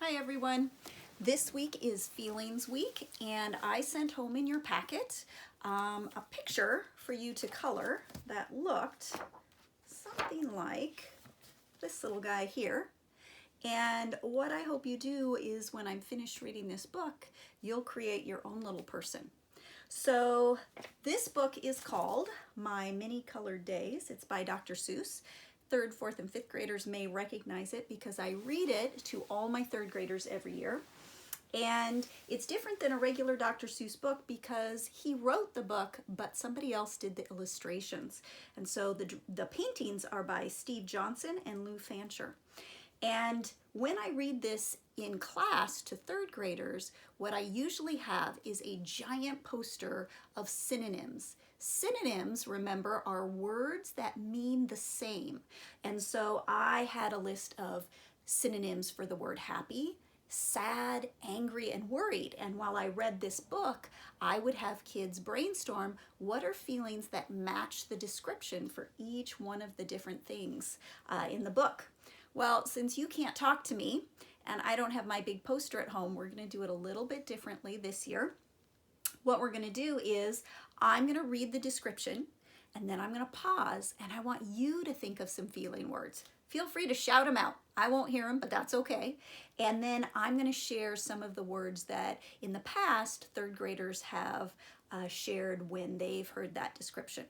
Hi everyone. This week is Feelings Week and I sent home in your packet a picture for you to color that looked something like this little guy here. And what I hope you do is when I'm finished reading this book, you'll create your own little person. So this book is called My Mini Colored Days. It's by Dr. Seuss. Third, fourth, and fifth graders may recognize it because I read it to all my third graders every year. And it's different than a regular Dr. Seuss book because he wrote the book, but somebody else did the illustrations. And so the paintings are by Steve Johnson and Lou Fancher. And when I read this in class to third graders, what I usually have is a giant poster of synonyms. Synonyms, remember, are words that mean the same. And so I had a list of synonyms for the word happy, sad, angry, and worried. And while I read this book, I would have kids brainstorm what are feelings that match the description for each one of the different things in the book. Well, since you can't talk to me and I don't have my big poster at home, we're going to do it a little bit differently this year. What we're going to do is I'm going to read the description and then I'm going to pause and I want you to think of some feeling words. Feel free to shout them out. I won't hear them, but that's okay. And then I'm going to share some of the words that in the past third graders have shared when they've heard that description.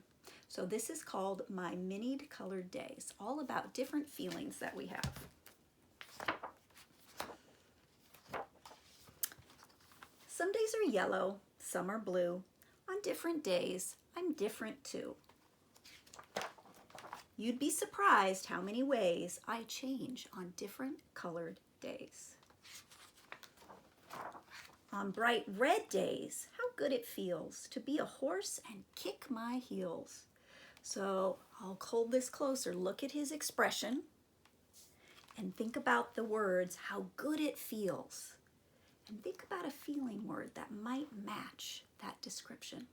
So this is called My Mini Colored Days, all about different feelings that we have. Some days are yellow, some are blue. On different days, I'm different too. You'd be surprised how many ways I change on different colored days. On bright red days, how good it feels to be a horse and kick my heels. So I'll hold this closer, look at his expression, and think about the words, how good it feels. And think about a feeling word that might match that description.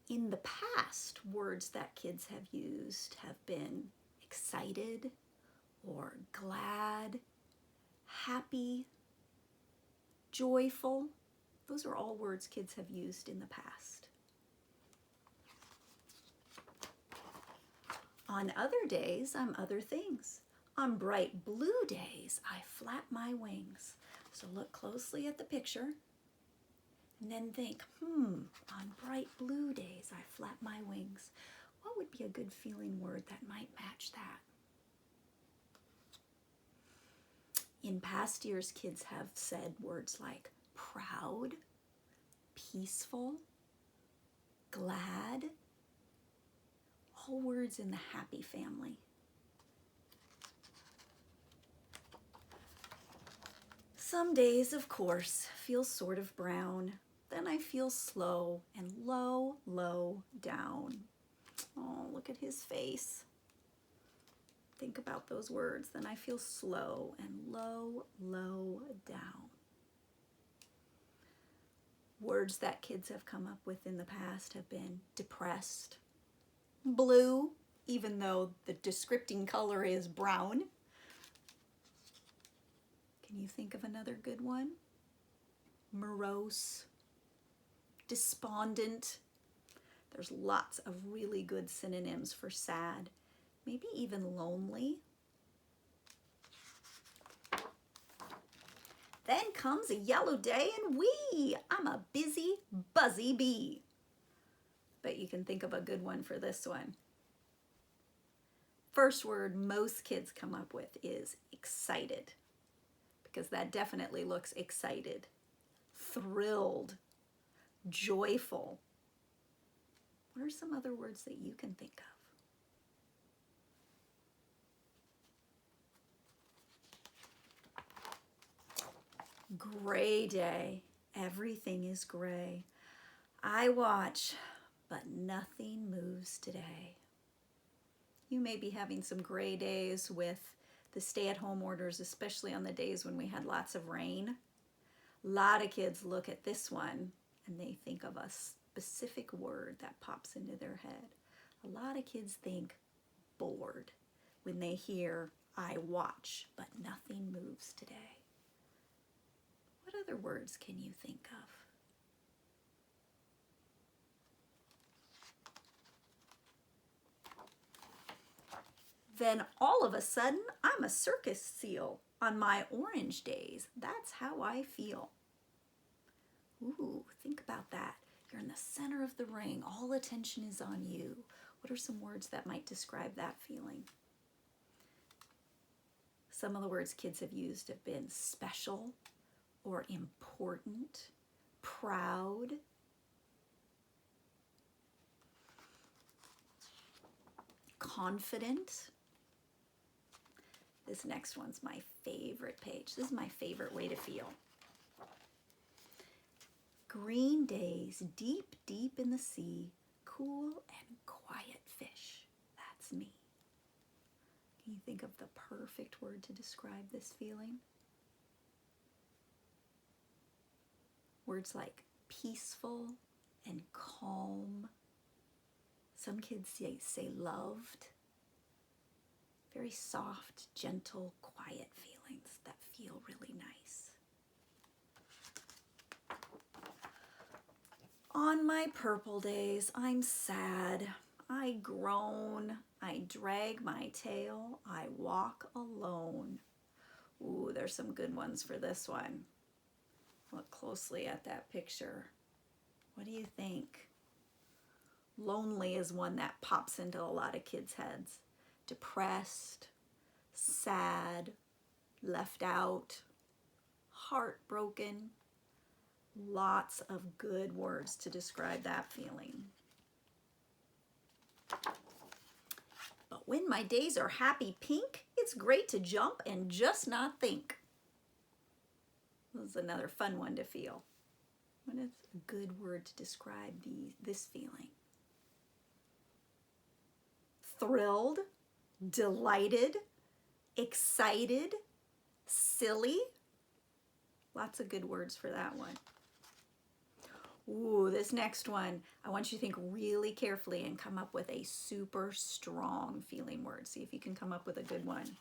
In the past, words that kids have used have been excited or glad, happy, joyful. Those are all words kids have used in the past. On other days, I'm other things. On bright blue days, I flap my wings. So look closely at the picture and then think, on bright blue days, I flap my wings. What would be a good feeling word that might match that? In past years, kids have said words like proud, peaceful, glad, all words in the happy family. Some days, of course, feel sort of brown. Then I feel slow and low, low down. Oh, look at his face. Think about those words. Then I feel slow and low, low down. Words that kids have come up with in the past have been depressed, blue, even though the descripting color is brown. Can you think of another good one? Morose, despondent. There's lots of really good synonyms for sad, maybe even lonely. Then comes a yellow day and I'm a busy, buzzy bee. Bet you can think of a good one for this one. First word most kids come up with is excited, because that definitely looks excited. Thrilled, joyful. What are some other words that you can think of? Gray day. Everything is gray. I watch, but nothing moves today. You may be having some gray days with the stay-at-home orders, especially on the days when we had lots of rain. A lot of kids look at this one and they think of a specific word that pops into their head. A lot of kids think bored when they hear I watch, but nothing moves today. What other words can you think of? Then all of a sudden, I'm a circus seal on my orange days. That's how I feel. Ooh, think about that. You're in the center of the ring. All attention is on you. What are some words that might describe that feeling? Some of the words kids have used have been special or important, proud, confident. This next one's my favorite page. This is my favorite way to feel. Green days, deep, deep in the sea, cool and quiet fish. That's me. Can you think of the perfect word to describe this feeling? Words like peaceful and calm. Some kids say loved. Very soft, gentle, quiet feelings that feel really nice. On my purple days, I'm sad. I groan. I drag my tail. I walk alone. Ooh, there's some good ones for this one. Look closely at that picture. What do you think? Lonely is one that pops into a lot of kids' heads. Depressed, sad, left out, heartbroken. Lots of good words to describe that feeling. But when my days are happy pink, it's great to jump and just not think. This is another fun one to feel. What is a good word to describe this feeling? Thrilled, delighted, excited, silly. Lots of good words for that one. Ooh, this next one, I want you to think really carefully and come up with a super strong feeling word. See if you can come up with a good one.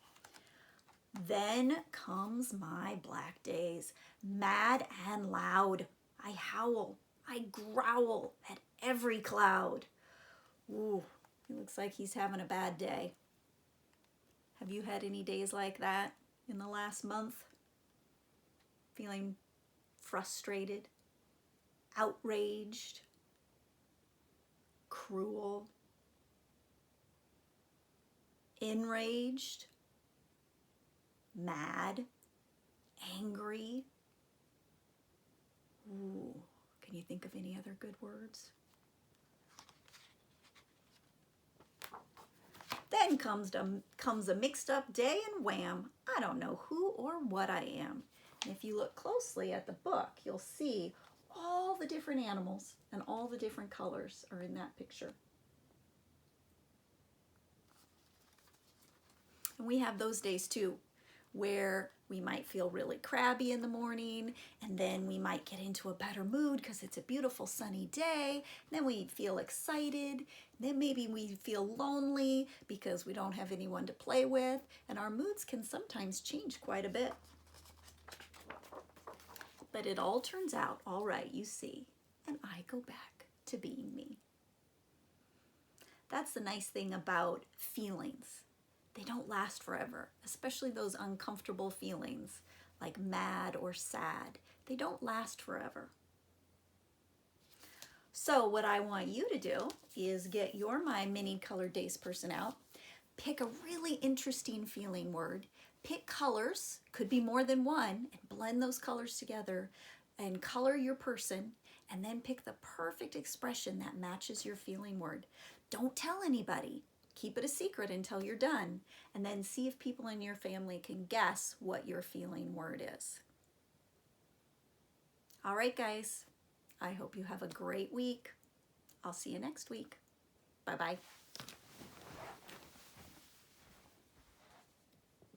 Then comes my black days, mad and loud. I howl, I growl at every cloud. Ooh, it looks like he's having a bad day. Have you had any days like that in the last month? Feeling frustrated, outraged, cruel, enraged, mad, angry. Ooh, can you think of any other good words? Then comes a mixed up day and wham, I don't know who or what I am. And if you look closely at the book, you'll see all the different animals and all the different colors are in that picture. And we have those days too, where we might feel really crabby in the morning, and then we might get into a better mood because it's a beautiful sunny day. Then we feel excited. Then maybe we feel lonely because we don't have anyone to play with, and our moods can sometimes change quite a bit. But it all turns out all right, you see, and I go back to being me. That's the nice thing about feelings. They don't last forever, especially those uncomfortable feelings like mad or sad. They don't last forever. So what I want you to do is get your My Mini Colored Days person out, pick a really interesting feeling word, pick colors, could be more than one, and blend those colors together and color your person, and then pick the perfect expression that matches your feeling word. Don't tell anybody. Keep it a secret until you're done, and then see if people in your family can guess what your feeling word is. All right, guys, I hope you have a great week. I'll see you next week. Bye-bye.